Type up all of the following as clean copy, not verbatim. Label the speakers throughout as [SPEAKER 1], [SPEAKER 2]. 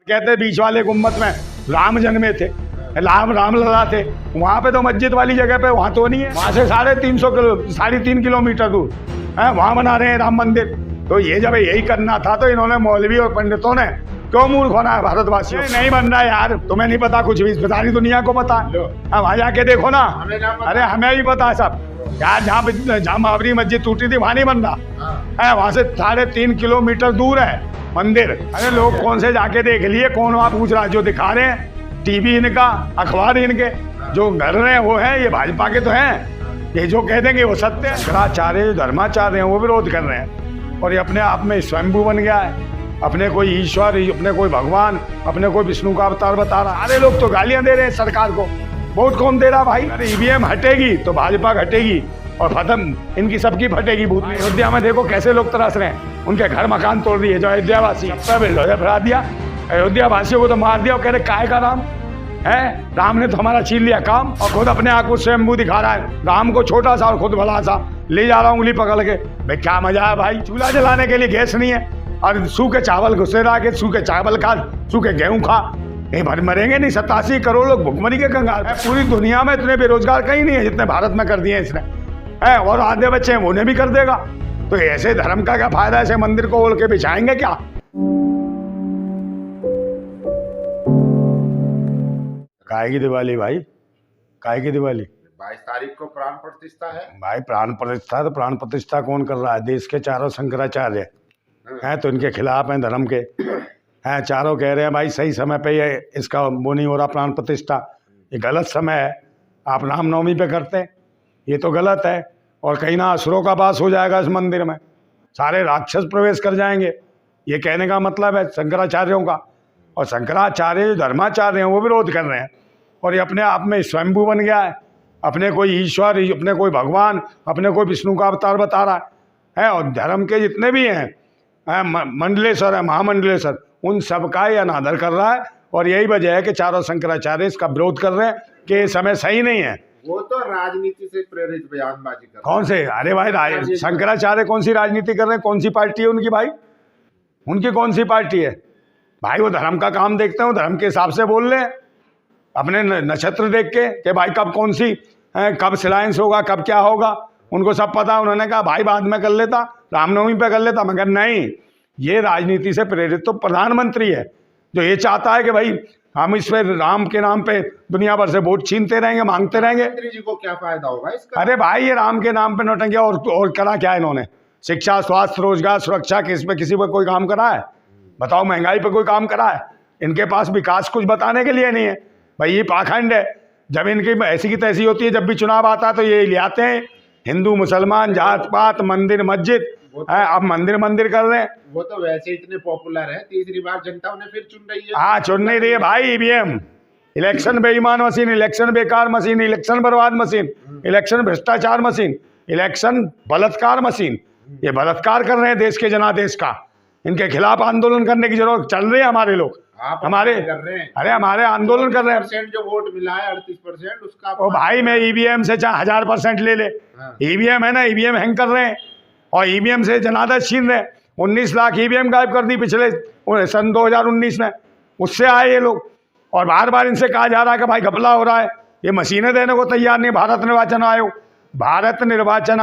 [SPEAKER 1] कहते बीच वाले गुम्मत में राम जन्मे थे, राम लला थे। वहाँ पे तो मस्जिद वाली जगह पे वहाँ तो नहीं है। वहाँ से 3.5 किलोमीटर दूर है, वहाँ बना रहे हैं राम मंदिर। तो ये जब यही करना था तो इन्होंने मौलवी और पंडितों ने क्यों मूर्ख होना है भारतवासियों? नहीं बन रहा यार, तुम्हें नहीं पता कुछ भी, सारी दुनिया को पता है। वहाँ जाके देखो ना, अरे हमें भी पता है सब यार। जहाँ बाबरी मस्जिद टूटी थी वहाँ नहीं बन रहा है, वहाँ से 3.5 किलोमीटर दूर है मंदिर। अरे लोग कौन से जाके देख लिए, कौन वहाँ पूछ रहा है? जो दिखा रहे हैं टीवी इनका, अखबार इनके, जो कर रहे हैं वो है ये भाजपा के तो हैं। ये जो कह देंगे वो सत्य है। शंकराचार्य धर्माचार्य हैं वो विरोध कर रहे हैं, और ये अपने आप में स्वयंभू बन गया है। अपने कोई ईश्वर, अपने कोई भगवान, अपने कोई विष्णु का अवतार बता रहा। अरे लोग तो गालियां दे रहे हैं सरकार को, वोट कौन दे रहा भाई? अरे ईवीएम हटेगी तो भाजपा घटेगी और खत्म इनकी सबकी फटेगी भूत। अयोध्या में देखो कैसे लोग तरस रहे हैं, उनके घर मकान तोड़ दिए जो अयोध्यावासी, फड़ा दिया अयोध्या वासियों को, तो मार दिया। और कह रहे काय का राम है, राम ने तो हमारा छीन लिया काम, और खुद अपने आप को स्वयंभू दिखा रहा है। राम को छोटा सा और खुद बड़ा सा ले जा रहा हूँ उंगली पकड़ के। भाई क्या मजा है भाई? चूल्हा जलाने के लिए गैस नहीं है और सूखे चावल घुसे रहा के, सूखे चावल खा, सूखे गेहूं खा, कहीं भर मरेंगे नहीं। 87 करोड़ लोग भुखमरी के कंगाल है। पूरी दुनिया में इतने बेरोजगार कहीं नहीं है जितने भारत में कर दिए इसने है, और आधे बच्चे हैं उन्हें भी कर देगा। तो ऐसे धर्म का क्या फायदा? ऐसे मंदिर को ओढ़ के बिछाएंगे क्या? काहे की दिवाली भाई, काहे की दिवाली?
[SPEAKER 2] 22 तारीख को प्राण प्रतिष्ठा है
[SPEAKER 1] भाई। प्राण प्रतिष्ठा तो प्राण प्रतिष्ठा कौन कर रहा है? देश के चारों शंकराचार्य हैं तो इनके खिलाफ हैं, धर्म के हैं। चारों कह रहे हैं भाई सही समय पे ये इसका वो नहीं हो रहा प्राण प्रतिष्ठा, ये गलत समय है। आप रामनवमी पे करते हैं, ये तो गलत है। और कहीं ना असुरों का वास हो जाएगा इस मंदिर में, सारे राक्षस प्रवेश कर जाएंगे। ये कहने का मतलब है शंकराचार्यों का। और शंकराचार्य जो धर्माचार्य हैं वो विरोध कर रहे हैं, और ये अपने आप में स्वयंभू बन गया है। अपने कोई ईश्वर, अपने कोई भगवान, अपने कोई विष्णु का अवतार बता रहा है। और धर्म के जितने भी हैं मंडलेश्वर है, महामंडलेश्वर, उन सबका ये अनादर कर रहा है। और यही वजह है कि चारों शंकराचार्य इसका विरोध कर रहे हैं कि ये समय सही नहीं है।
[SPEAKER 2] वो तो राजनीति से प्रेरित बयानबाजी कर रहे हैं।
[SPEAKER 1] कौन से? अरे भाई शंकराचार्य कौन सी राजनीति कर रहे हैं? कौन सी पार्टी है उनकी भाई? उनकी कौन सी पार्टी है भाई? वो धर्म का काम देखते हो, धर्म के हिसाब से बोल रहे हैं, अपने नक्षत्र देख के कि भाई कब कौन सी कब सिलायंस होगा, कब क्या होगा, उनको सब पता। उन्होंने कहा भाई बाद में कर लेता, रामनवमी पे कर लेता, मगर नहीं। ये राजनीति से प्रेरित तो प्रधानमंत्री है, जो ये चाहता है कि भाई हम इस पे राम के नाम पे दुनिया भर से वोट छीनते रहेंगे, मांगते रहेंगे।
[SPEAKER 2] मंत्री जी को क्या फायदा होगा इसका?
[SPEAKER 1] अरे भाई ये राम के नाम पे नौटंकिया और करा क्या इन्होंने? शिक्षा, स्वास्थ्य, रोजगार, सुरक्षा, किसी पे कोई काम करा है? बताओ। महंगाई पे कोई काम करा है? इनके पास विकास कुछ बताने के लिए नहीं है भाई। ये पाखंड है। जब इनकी ऐसी की तैसी होती है, जब भी चुनाव आता है तो ये ले आते हैं हिंदू मुसलमान, जात पात, मंदिर मस्जिद। अब मंदिर कर रहे हैं।
[SPEAKER 2] वो तो वैसे इतने पॉपुलर है, तीसरी बार जनता उन्हें फिर चुन रही है।
[SPEAKER 1] हाँ, चुन नहीं रही है भाई। ईवीएम, इलेक्शन बेईमान मशीन, इलेक्शन बेकार मशीन, इलेक्शन बर्बाद मशीन, इलेक्शन भ्रष्टाचार मशीन, इलेक्शन बलात्कार मशीन। ये बलात्कार कर रहे हैं देश के जनादेश का। इनके खिलाफ आंदोलन करने की जरूरत चल रही है। हमारे लोग हमारे
[SPEAKER 2] कर रहे हैं।
[SPEAKER 1] अरे हमारे आंदोलन कर रहे हैं।
[SPEAKER 2] जो वोट मिला है 38% उसका।
[SPEAKER 1] ओ भाई मैं ईवीएम से चाहे 1000% ले ले, ईवीएम है ना, ईवीएम हैंग कर रहे हैं और ईवीएम से जनादेश छीन रहे हैं। 19 लाख ईवीएम गायब कर दी पिछले सन 2019 में, उससे आए ये लोग। और बार बार इनसे कहा जा रहा है कि भाई घपला हो रहा है, ये मशीनें देने को तैयार नहीं। भारत निर्वाचन आयोग, भारत निर्वाचन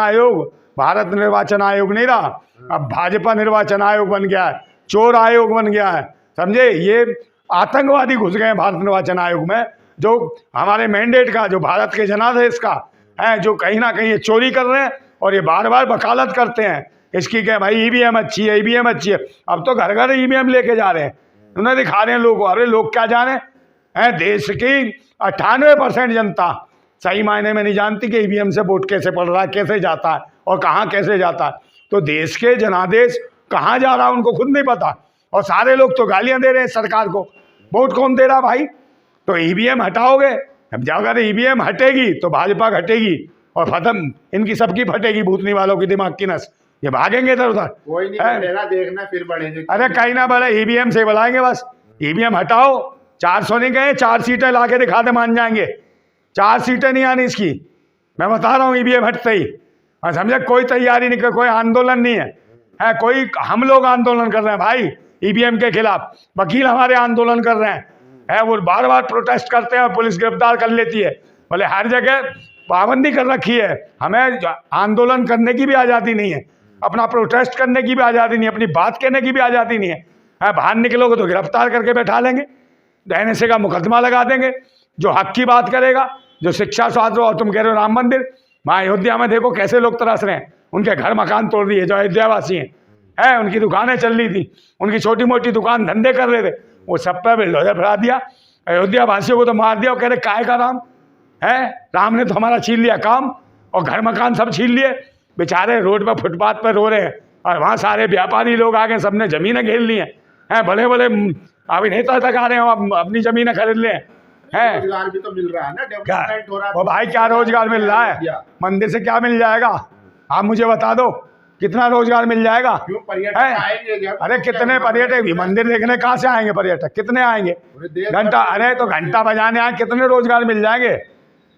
[SPEAKER 1] आयोग नहीं रहा, अब भाजपा निर्वाचन आयोग बन गया है, चोर आयोग बन गया है, समझे? ये आतंकवादी घुस गए हैं भारत निर्वाचन आयोग में, जो हमारे मैंडेट का, जो भारत के जनादेश का है, जो कहीं ना कहीं ये चोरी कर रहे हैं। और ये बार बार वकालत करते हैं इसकी कि भाई ईवीएम अच्छी है, ईवीएम अच्छी है। अब तो घर घर ईवीएम लेके जा रहे हैं, उन्हें दिखा रहे हैं लोगों। अरे लोग क्या जाने हैं, देश की 98% जनता सही मायने में नहीं जानती कि ईवीएम से वोट कैसे पड़ रहा है, कैसे जाता है और कहाँ कैसे जाता है। तो देश के जनादेश कहाँ जा रहा है उनको खुद नहीं पता, और सारे लोग तो गालियां दे रहे हैं सरकार को। वोट कौन दे रहा भाई? तो ईवीएम हटाओगे, अब अगर ईवीएम हटेगी तो भाजपा घटेगी और खत्म इनकी सबकी फटेगी भूतनी वालों की दिमाग की नस। ये भागेंगे इधर उधर।
[SPEAKER 2] कोई नहीं बढ़ेगा, देखना फिर बढ़ेंगे।
[SPEAKER 1] अरे कहीं ना बढ़े, ईवीएम से बढ़ाएंगे बस। ईवीएम हटाओ, 400 नहीं गए, 4 सीटें ला के दिखा दे, मान जाएंगे। 4 सीटें नहीं आनी इसकी, मैं बता रहा हूँ। ईवीएम हटते ही, और समझे, कोई तैयारी नहीं, कोई आंदोलन नहीं है, कोई हम लोग आंदोलन कर रहे हैं भाई। ईवीएम के खिलाफ। वकील हमारे आंदोलन कर रहे हैं, वो बार बार प्रोटेस्ट करते हैं और पुलिस गिरफ्तार कर लेती है। बोले हर जगह पाबंदी कर रखी है, हमें आंदोलन करने की भी आज़ादी नहीं है, अपना प्रोटेस्ट करने की भी आज़ादी नहीं है, अपनी बात कहने की भी आज़ादी नहीं है। बाहर निकलोगे तो गिरफ्तार करके बैठा लेंगे, NSA का मुकदमा लगा देंगे। जो हक की बात करेगा, जो शिक्षा स्वास्थ्य, और तुम कह रहे हो राम मंदिर, वहाँ अयोध्या में देखो कैसे लोग तरस रहे हैं, उनके घर मकान तोड़ दिए जो अयोध्यावासी हैं, उनकी दुकानें चल रही थी, उनकी छोटी मोटी दुकान धंधे कर रहे थे, वो सब पे बिल्डोजर फैला दिया। अयोध्या वासियों को तो मार दिया और कह रहे काय का राम है, राम ने तो हमारा छीन लिया काम, और घर मकान सब छीन लिए। बेचारे रोड पर फुटपाथ पर रो रहे हैं, और वहाँ सारे व्यापारी लोग आ गए, सबने ज़मीनें घेर ली हैं, बड़े बड़े अभिनेता तक आ रहे हैं, अपनी ज़मीनें खरीद ले हैं।
[SPEAKER 2] रोजगार भी तो मिल रहा है ना,
[SPEAKER 1] क्या
[SPEAKER 2] डेवलपमेंट हो रहा है।
[SPEAKER 1] वो भाई क्या रोजगार मिल रहा है? मंदिर से क्या मिल जाएगा? आप मुझे बता दो कितना रोजगार मिल जाएगा?
[SPEAKER 2] क्यों पर्यटक आएंगे जब?
[SPEAKER 1] अरे कितने पर्यटक भी मंदिर देखने कहाँ से आएंगे? पर्यटक कितने आएंगे? घंटा, अरे तो घंटा बजाने आए, कितने रोजगार मिल जाएंगे?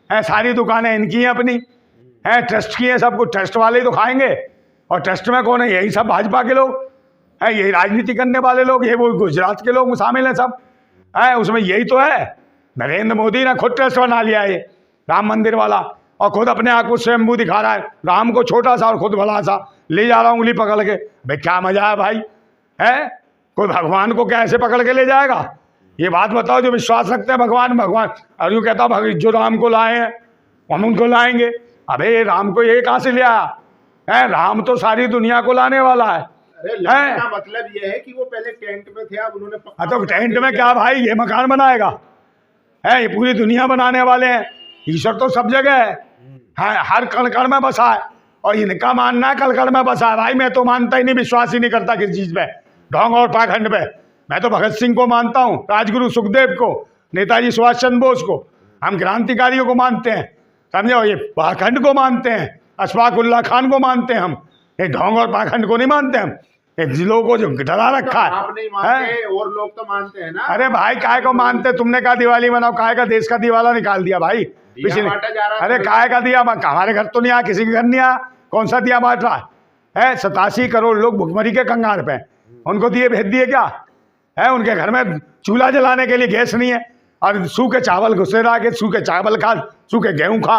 [SPEAKER 1] सारी दुकानें इनकी हैं, अपनी ट्रस्ट की हैं, सब कुछ ट्रस्ट वाले ही तो खाएंगे। और ट्रस्ट में कौन है? यही सब भाजपा के लोग हैं, यही राजनीति करने वाले लोग, ये वो गुजरात के लोग शामिल हैं सब, उसमें यही तो है। नरेंद्र मोदी ने खुद ट्रस्ट बना लिया है राम मंदिर वाला, और खुद अपने आप को स्वयंभू दिखा रहा है, राम को छोटा सा और खुद बड़ा सा ले जा रहा हूँ उंगली पकड़ के। भाई क्या मजा है भाई, कोई भगवान को क्या ऐसे पकड़ के ले जाएगा? ये बात बताओ, जो विश्वास रखते हैं भगवान और यूँ कहता जो राम को लाए हैं हम उनको लाएंगे। अबे राम को ये कहाँ से ले आया? राम तो सारी दुनिया को लाने वाला है।
[SPEAKER 2] अरे मतलब ये है कि वो पहले टेंट में थे, अब उन्होंने
[SPEAKER 1] तो टेंट में क्या भाई, ये मकान बनाएगा? ये पूरी दुनिया बनाने वाले हैं। ईश्वर तो सब जगह है, हर कण कण में बसा है, और इनका मानना है कण कण में बसा है। भाई मैं तो मानता ही नहीं, विश्वास ही नहीं करता किसी चीज़ पे, ढोंग और पाखंड पे। मैं तो भगत सिंह को मानता हूँ, राजगुरु सुखदेव को, नेताजी सुभाष चंद्र बोस को, हम क्रांतिकारियों को मानते हैं, समझो। ये पाखंड को मानते हैं, अशफाक उल्लाह खान को मानते हैं हम, ये ढोंग और पाखंड को नहीं मानते हम। लोगों को जो डरा रखा है,
[SPEAKER 2] आप नहीं मानते और लोग तो मानते हैं ना।
[SPEAKER 1] अरे भाई काय को मानते? तुमने कहा दिवाली मनाओ, काय का देश का दिवाला निकाल दिया भाई पिछले। अरे काय का दिया? हमारे घर तो नहीं आया, किसी के घर नहीं आया, कौन सा दिया बांट रहा है? 87 करोड़ लोग भुखमरी के कंगाल पे, उनको दिए भेज दिए क्या उनके घर में चूल्हा जलाने के लिए गैस नहीं है, और सूखे चावल घुसे रहा के सूखे चावल खा, सूखे गेहूं खा,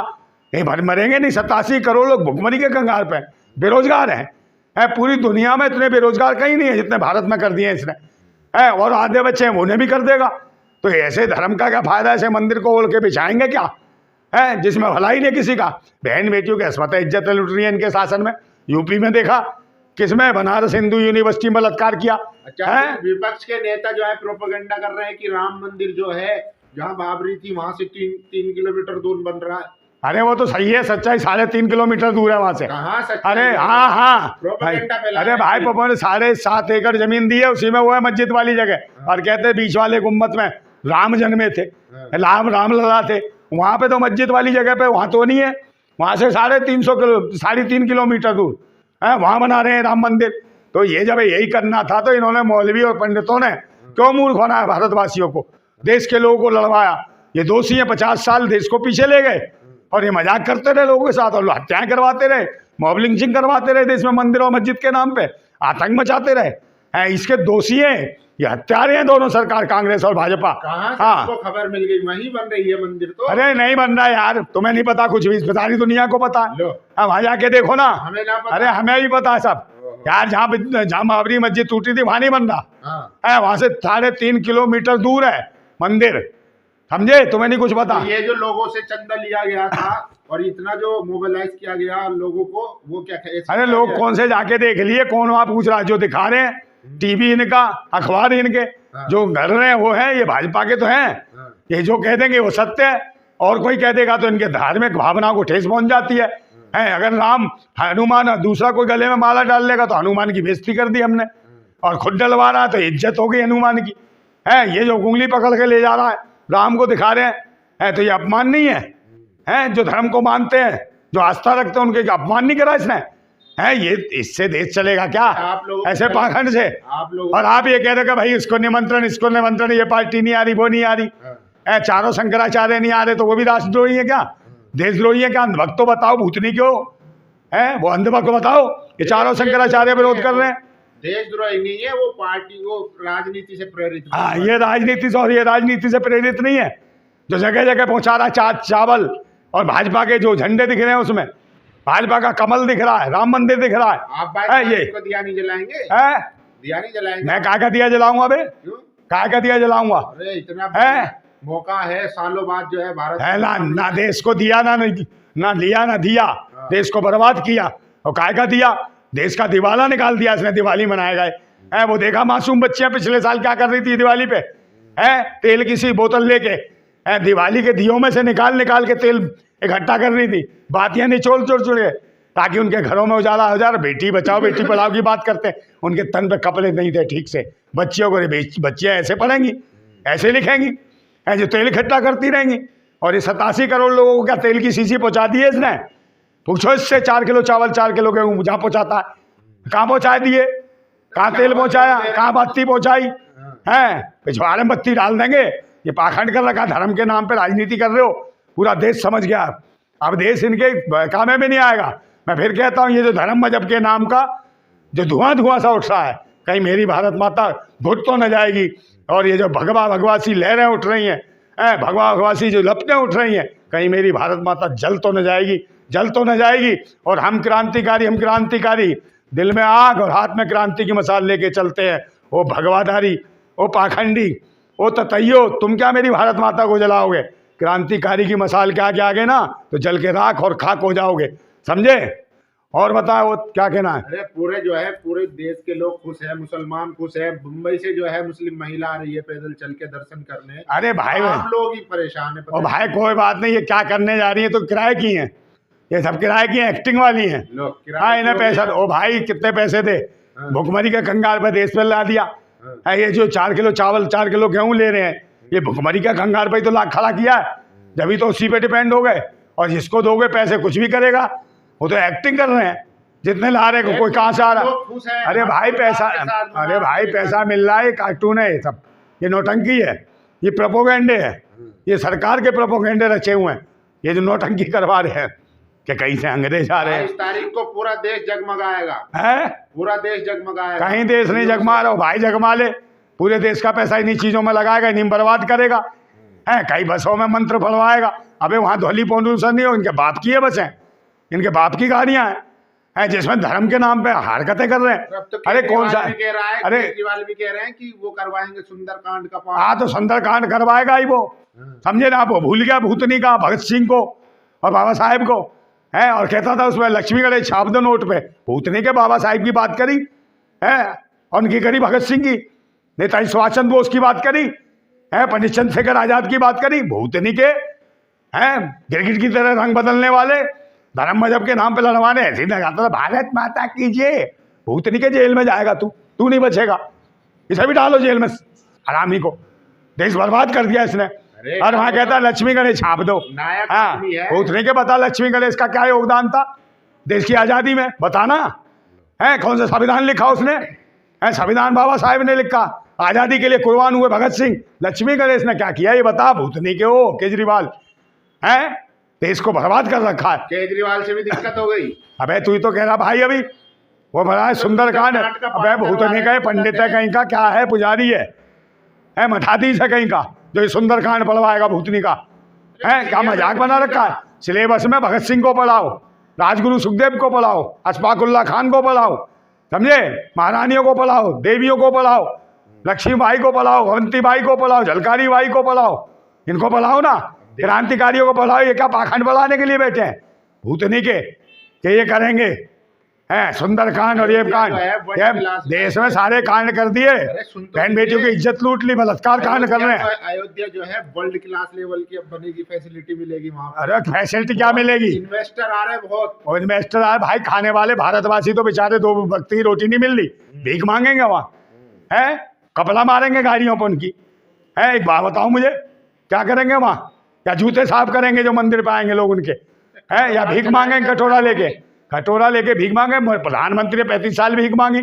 [SPEAKER 1] ये भर मरेंगे नहीं। 87 करोड़ लोग भुखमरी के कंगाल पे बेरोजगार हैं। पूरी दुनिया में इतने बेरोजगार कहीं नहीं है जितने भारत में कर दिए हैं इसने, और आधे बच्चे हैं उन्हें भी कर देगा। तो ऐसे धर्म का क्या फायदा? ऐसे मंदिर को ओढ़ के बिछाएंगे क्या जिसमें भला ही नहीं किसी का? बहन बेटियों की अस्मत इज्जत लुट रही है इनके शासन में। यूपी में देखा किसमें, बनारस हिंदू यूनिवर्सिटी में बलात्कार किया।
[SPEAKER 2] अच्छा, विपक्ष के नेता जो है प्रोपेगेंडा कर रहे हैं कि राम मंदिर जो है जहाँ बाबरी थी वहां से 3 किलोमीटर दूर बन रहा है।
[SPEAKER 1] अरे वो तो सही है, सच्चाई 3.5 किलोमीटर दूर है वहां से। अरे हाँ अरे भाई पापा ने 7.5 एकड़ जमीन दी है, उसी में वो है मस्जिद वाली जगह, और कहते हैं बीच वाले गुम्बद में राम जन्मे थे, राम लला थे। वहाँ पे तो मस्जिद वाली जगह पे वहाँ तो नहीं है, वहाँ से 3.5 किलोमीटर दूर वहाँ बना रहे हैं राम मंदिर। तो ये जब यही करना था तो इन्होंने मौलवी और पंडितों ने क्यों मूर्ख बनाया भारतवासियों को, देश के लोगों को लड़वाया। ये दोषी हैं, 50 साल देश को पीछे ले गए, और ये मजाक करते रहे लोगों के साथ, और हत्याएं करवाते रहे, मॉब लिंचिंग करवाते रहे देश में मंदिर और मस्जिद के नाम पे, आतंक मचाते रहे। इसके दोषी हैं ये, हत्यारे हैं दोनों सरकार, कांग्रेस और भाजपा।
[SPEAKER 2] हाँ, खबर मिल गई वहीं बन रही है मंदिर तो।
[SPEAKER 1] अरे नहीं बन रहा है यार, तुम्हें नहीं पता कुछ भी, सारी दुनिया को पता है। वहाँ जाके देखो ना, अरे हमें भी पता है सब यार। जहाँ बाबरी मस्जिद टूटी थी वहाँ नहीं बन रहा है, वहाँ से 3.5 किलोमीटर दूर है मंदिर, समझे? तुम्हें नहीं कुछ पता।
[SPEAKER 2] ये जो लोगों से चंदा लिया गया था और इतना जो मोबिलाइज किया गया लोगों को, वो क्या
[SPEAKER 1] अरे लोग कौन से जाके देख लिए, कौन वहाँ पूछ रहा है? जो दिखा रहे हैं टीवी इनका, अखबार इनके, जो कर रहे हैं वो है ये भाजपा के तो हैं। ये जो कह देंगे वो सत्य है, और कोई कह देगा तो इनके धार्मिक भावना को ठेस पहुंच जाती है। अगर राम हनुमान, दूसरा कोई गले में माला डाल लेगा तो हनुमान की बेइज्जती कर दी हमने, और खुद डलवा रहा है तो इज्जत हो गई हनुमान की। ये जो उंगली पकड़ के ले जा रहा है, राम को दिखा रहे हैं, तो ये अपमान नहीं है? जो धर्म को मानते हैं, जो आस्था रखते हैं, उनके अपमान नहीं करा इसने? ये इससे देश चलेगा क्या? ऐसे पाखंड से। और आप ये कह रहे हो भाई इसको निमंत्रण, ये पार्टी नहीं आ रही, वो नहीं आ रही, चारों शंकराचार्य नहीं आ रहे, तो वो भी राष्ट्रद्रोही है क्या, देशद्रोही है क्या? अंधभक्त तो बताओ, भूतनी क्यों वो अंधभक्त को बताओ, ये चारों शंकराचार्य विरोध कर रहे हैं।
[SPEAKER 2] देशद्रोही नहीं है वो, पार्टी वो राजनीति से प्रेरित है।
[SPEAKER 1] हाँ, ये राजनीति से, और ये राजनीति से प्रेरित नहीं है। जो जगह जगह पहुंचा रहा है चावल, और भाजपा के जो झंडे दिख रहे हैं उसमें भाजपा का कमल दिख रहा है, राम मंदिर दिख रहा
[SPEAKER 2] आप
[SPEAKER 1] है। ये
[SPEAKER 2] को दिया नहीं जलाएंगे?
[SPEAKER 1] है,
[SPEAKER 2] दिया नहीं जलाएंगे?
[SPEAKER 1] मैं काय का दिया जलाऊंगा बे?
[SPEAKER 2] क्यों?
[SPEAKER 1] काय का दिया जलाऊंगा?
[SPEAKER 2] अरे इतना
[SPEAKER 1] है,
[SPEAKER 2] मौका है, सालों बाद जो है भारत
[SPEAKER 1] है ना देश को दिया, ना लिया ना दिया, देश को बर्बाद किया। और काय का दिया? देश का दिवाला निकाल दिया इसने, दिवाली मनाए गए है। वो देखा मासूम बच्चियां पिछले साल क्या कर रही थी दिवाली पे, है तेल की सी बोतल लेके, है दिवाली के दियों में से निकाल निकाल के तेल इकट्ठा कर रही थी, बातियां निचोड़ चोड़ के, ताकि उनके घरों में उजाला हो जाए। बेटी बचाओ बेटी पढ़ाओ की बात करते हैं, उनके तन पे कपड़े नहीं थे ठीक से, बच्चियों को बच्चियां ऐसे पढ़ेंगी, ऐसे लिखेंगी, है जो तेल इकट्ठा करती रहेंगी। और ये 87 करोड़ लोगों को क्या तेल की शीशी पहुंचा दी है इसने? पूछो इससे। 4 किलो चावल 4 किलो गेहूँ जहाँ पहुँचाता है, कहाँ पहुँचा दिए? कहाँ तेल पहुँचाया? कहाँ बत्ती पहुँचाई? है पिछवाड़े में बत्ती डाल देंगे। ये पाखंड कर रखा, धर्म के नाम पे राजनीति कर रहे हो, पूरा देश समझ गया। अब देश इनके काम में भी नहीं आएगा। मैं फिर कहता हूँ, ये जो धर्म मजहब के नाम का जो धुआं सा उठ रहा है, कहीं मेरी भारत माता घुट तो न जाएगी। और ये जो भगवासी लहरें उठ रही हैं, भगवासी जो लपटें उठ रही हैं, कहीं मेरी भारत माता जल तो न जाएगी, जल तो न जाएगी। और हम क्रांतिकारी दिल में आग और हाथ में क्रांति की मसाल लेके चलते हैं। वो भगवाधारी, वो पाखंडी, वो ततैयो, तुम क्या मेरी भारत माता को जलाओगे? क्रांतिकारी की मसाल के आगे आगे ना तो जल के राख और खाक हो जाओगे, समझे? और बताओ वो क्या कहना है?
[SPEAKER 2] अरे पूरे जो है पूरे देश के लोग खुश है, मुसलमान खुश है। मुंबई से जो है मुस्लिम महिला आ रही है पैदल चल के दर्शन करने।
[SPEAKER 1] अरे भाई,
[SPEAKER 2] हम लोग ही परेशान है।
[SPEAKER 1] और भाई कोई बात नहीं, ये क्या करने जा रही है? तो किराए की हैं ये, सब किराए की हैं, एक्टिंग वाली हैं। हाँ, इन्हें पैसा दो भाई। कितने पैसे दे? भुखमरी के कंगाल पे देश पे ला दिया है। ये जो 4 किलो चावल 4 किलो गेहूँ ले रहे हैं, ये भुखमरी का कंगाल पे तो लाख खड़ा किया है, जब तो उसी पे डिपेंड हो गए। और जिसको दोगे पैसे कुछ भी करेगा, वो तो एक्टिंग कर रहे हैं। जितने ला रहे को कोई कहाँ से आ रहा? अरे भाई पैसा, अरे भाई पैसा मिल रहा है। कार्टून है ये सब, ये नौटंकी है, ये प्रोपोगेंडे है, ये सरकार के प्रोपोगेंडे रचे हुए हैं। ये जो नौटंकी करवा रहे हैं कि कहीं से अंग्रेज आ रहे हैं।
[SPEAKER 2] 22 तारीख को पूरा देश जगमगाएगा,
[SPEAKER 1] है
[SPEAKER 2] पूरा देश जगमगाएगा।
[SPEAKER 1] कहीं देश नहीं जगमा रहा हो भाई, जगमा ले। पूरे देश का पैसा इन्हीं चीजों में लगाएगा, इन्हीं बर्बाद करेगा। है कई बसों में मंत्र पढ़वाएगा। अबे वहाँ ध्वनि प्रदूषण नहीं हो, इनके बाप की है बसें, इनके बाप की गाड़ियाँ हैं, जिसमें धर्म के नाम पे हरकतें कर रहे हैं।
[SPEAKER 2] तो
[SPEAKER 1] अरे कौन सा?
[SPEAKER 2] अरे केजरीवाल भी कह रहे हैं कि वो करवाएंगे सुंदरकांड का पाठ।
[SPEAKER 1] हाँ, तो सुंदरकांड करवाएगा ही वो, समझे ना? वो भूल गया भूतनी का, भगत सिंह को और बाबा साहेब को, है। और कहता था उसमें लक्ष्मी गणेश छाप दो नोट पे। भूतनी के बाबा साहेब की बात करी है, और उनकी करी भगत सिंह की, नेताजी सुभाष चंद्र बोस की बात करी है, पंडित चंद्रशेखर आजाद की बात करी। भूतनी के हैं गिरगिट की तरह रंग बदलने वाले, धर्म मजहब के नाम पे लड़वाने। ऐसे लगाता था भारत माता की जय। भूतनी के जेल में जाएगा तू नहीं बचेगा। इसे भी डालो जेल में, हरामी को। देश बर्बाद कर दिया इसने। और वहां कहता है लक्ष्मी गणेश छाप दो। हाँ, भूतनी के बता लक्ष्मी गणेश का क्या योगदान था देश की आजादी में, बताना है। कौन सा संविधान लिखा उसने? है संविधान बाबा साहेब ने लिखा। आजादी के लिए कुर्बान हुए भगत सिंह। लक्ष्मी गणेश ने क्या किया ये बता? भूतनी के वो केजरीवाल है, देश को बर्बाद कर रखा है।
[SPEAKER 2] केजरीवाल से भी दिक्कत हो गई।
[SPEAKER 1] अबे तू ही तो कह रहा भाई अभी, वो बड़ा है सुंदरकांड। अबे भूतनी का पंडित है कहीं का, क्या है, पुजारी है मठाधीश है कहीं का, जो ये सुंदरकांड पढ़वाएगा भूतनी का। है क्या मजाक बना रखा है? सिलेबस में भगत सिंह को पढ़ाओ, राजगुरु सुखदेव को पढ़ाओ, अशफाकुल्ला खान को पढ़ाओ, समझे? महारानियों को पढ़ाओ, देवियों को पढ़ाओ, लक्ष्मी बाई को पढ़ाओ, अवंती बाई को पढ़ाओ, झलकारी बाई को पढ़ाओ, इनको पढ़ाओ ना। क्रांतिकारियों को पढ़ाओ। ये क्या पाखंड बढ़ाने के लिए बैठे हैं भूतनी के कि ये करेंगे? हैं सुंदरकांड और ये कांड, ये देश में सारे कांड कर दिए। बहन बेटियों की इज्जत लूट ली, बलात्कार कांड कर रहे हैं।
[SPEAKER 2] अयोध्या जो है वर्ल्ड क्लास लेवल की अब बनेगी, फैसिलिटी मिलेगी वहाँ।
[SPEAKER 1] अरे फैसिलिटी क्या मिलेगी?
[SPEAKER 2] इन्वेस्टर आ रहे हैं बहुत,
[SPEAKER 1] और इन्वेस्टर आ रहे भाई। खाने वाले भारतवासी तो बेचारे 2 वक्त की रोटी नहीं मिल रही, भीख मांगेंगे वहाँ, है कपड़ा मारेंगे गाड़ियों पर उनकी। है एक बात बताओ मुझे, क्या करेंगे वहाँ? या जूते साफ करेंगे जो मंदिर पे आएंगे लोग उनके, हैं? या भीख मांगेंगे कटोरा लेके भीख मांगे। प्रधानमंत्री 35 साल भीख मांगी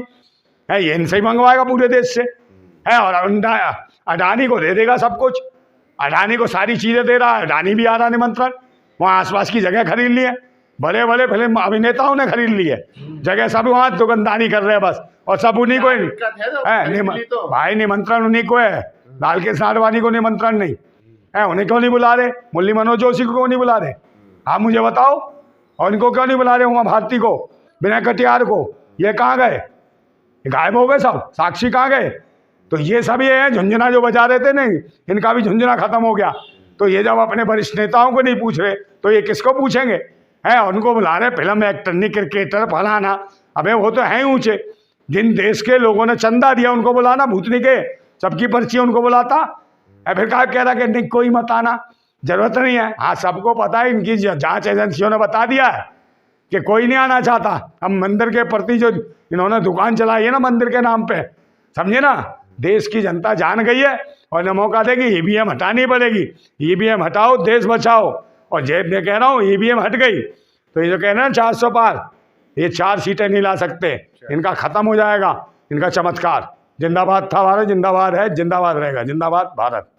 [SPEAKER 1] है, ये इनसे ही मंगवाएगा पूरे देश से, है। और अडानी को दे देगा सब कुछ, अडानी को सारी चीज़ें दे रहा है। अडानी भी आ रहा निमंत्रण, वहाँ आसपास की जगह खरीद लिए, बड़े बड़े फिल्म अभिनेताओं ने खरीद ली है जगह, सब वहाँ दुकानदारी कर रहे हैं बस, और सब उन्हीं को
[SPEAKER 2] दिक्कत है तो
[SPEAKER 1] है
[SPEAKER 2] खरीद ली तो।
[SPEAKER 1] भाई, निमंत्रण उन्हीं को है, लाल कृष्ण आडवाणी को निमंत्रण नहीं है। उन्हें क्यों नहीं बुला रहे? मुरली मनोज जोशी को क्यों नहीं बुला रहे? आप मुझे बताओ। और इनको क्यों नहीं बुला रहे? उमा भारती को, विनय कटियार को, ये कहाँ गए? ये गायब हो गए सब। साक्षी कहाँ गए? तो ये सब ये हैं झुंझुना जो बजा रहे थे, नहीं, इनका भी झुंझुना खत्म हो गया। तो ये जब अपने वरिष्ठ नेताओं को नहीं पूछ रहे तो ये किसको पूछेंगे? हैं, उनको बुला रहे फिल्म एक्टर, नहीं क्रिकेटर, फलाना। अबे वो तो हैं ऊँचे, जिन देश के लोगों ने चंदा दिया उनको बुलाना, भूतनी के सबकी पर्ची उनको बुलाता है। फिर कहा कह रहा कि नहीं कोई मत आना, जरूरत नहीं है। हाँ, सबको पता है, इनकी जांच एजेंसियों ने बता दिया है कि कोई नहीं आना चाहता। अब मंदिर के प्रति जो इन्होंने दुकान चलाई है ना मंदिर के नाम पे, समझे ना, देश की जनता जान गई है और न मौका देगी। ईवीएम हटानी पड़ेगी, ईवीएम हटाओ, देश बचाओ। और जेब में कह रहा हूँ ईवीएम हट गई तो ये जो कह रहे हैं 400 पार, ये 4 सीटें नहीं ला सकते, इनका खत्म हो जाएगा इनका चमत्कार। जिंदाबाद था भारत, जिंदाबाद है, जिंदाबाद रहेगा, जिंदाबाद भारत।